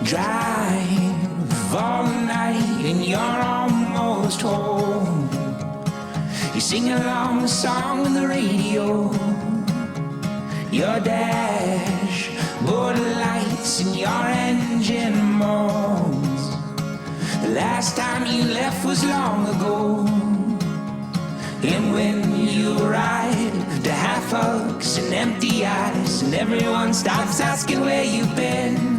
Drive all night and you're almost home. You sing along the song on the radio. Your dashboard lights and your engine moans. The last time you left was long ago. And when you arrive to half hugs and empty eyes, and everyone stops asking where you've been,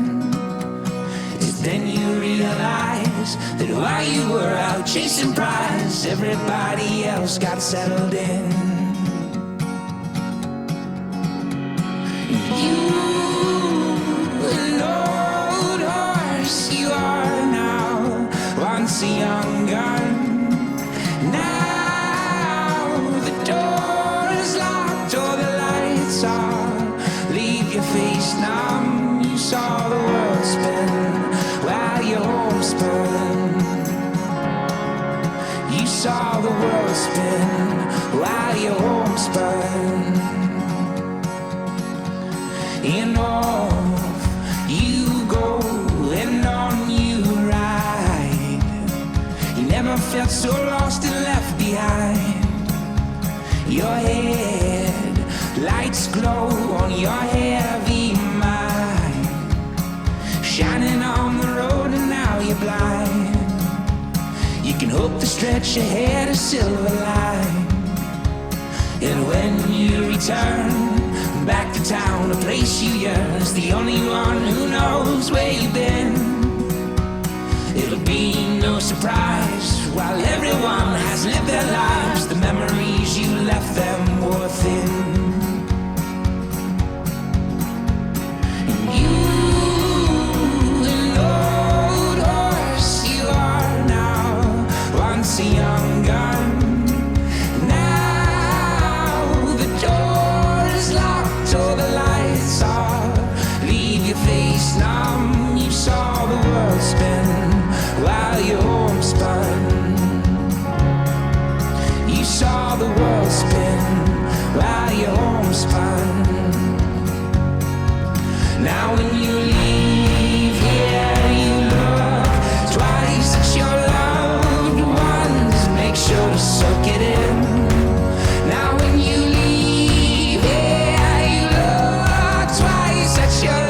it's then you realize that while you were out chasing prize, everybody else got settled in. You, an old horse, you are now once a young gun. Now the door is locked, all the lights are. Leave your face numb. You saw the world spin while your home spun. You saw the world spin while your home spun. And off you go and on you ride. You never felt so lost and left behind. Your head lights glow on your heavy mind, shining on the road and now you're blind. You can hope to stretch ahead a silver line. And when you return back to town, a place you yearn, is the only one who knows where you've been. It'll be no surprise, while everyone has lived their lives, the memories you left them were thin. And you, an old horse, you are now once a young gun. Numb, you saw the world spin while your home spun. You saw the world spin while your home spun. Now when you leave here, you look twice at your loved ones. Make sure to soak it in. Now when you leave here, you look twice at your loved.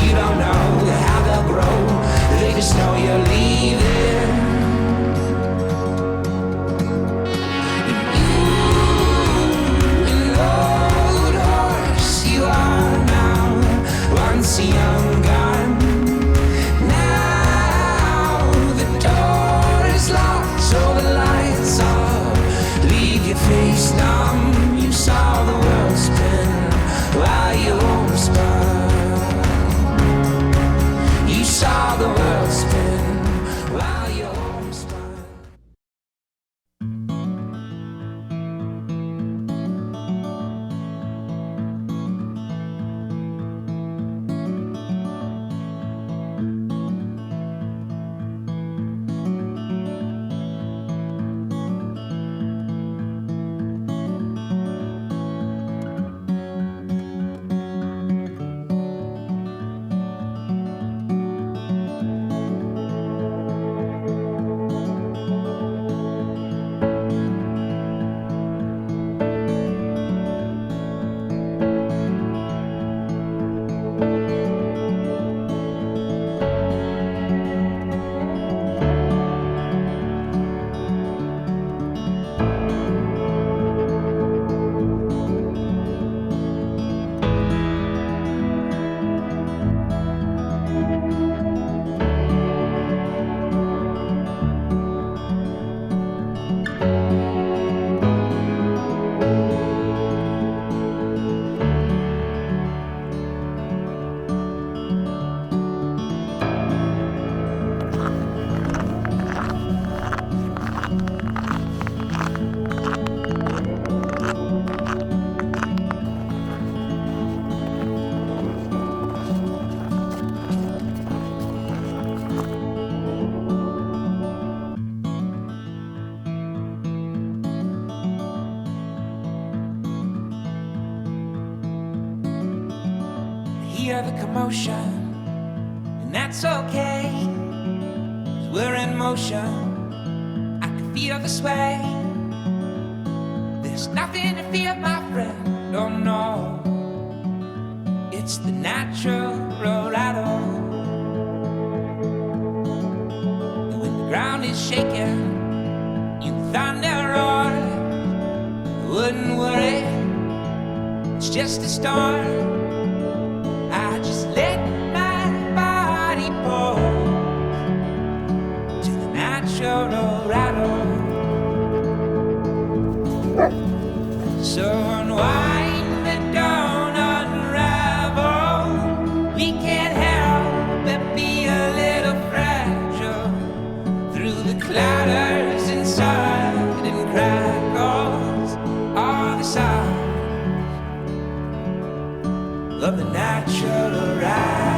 You don't know how they'll grow, they just know you're leaving. And you, an old horse, you are now once a young gun. Now the door is locked, so the lights off. Leave your face numb. You saw the world spin while your home spun. You saw the world spin while your home spun. Hear the commotion And that's okay, 'cause we're in motion. I can feel the sway. There's nothing to fear, my friend. Oh no, it's the natural Colorado. When the ground is shaking, you thunder roar. Wouldn't worry, it's just a storm. I just let my body pour to the natural Colorado. So unwind the dawn, unravel. We can't help but be a little fragile through the clatters inside and crackles. All the sounds of the natural ride.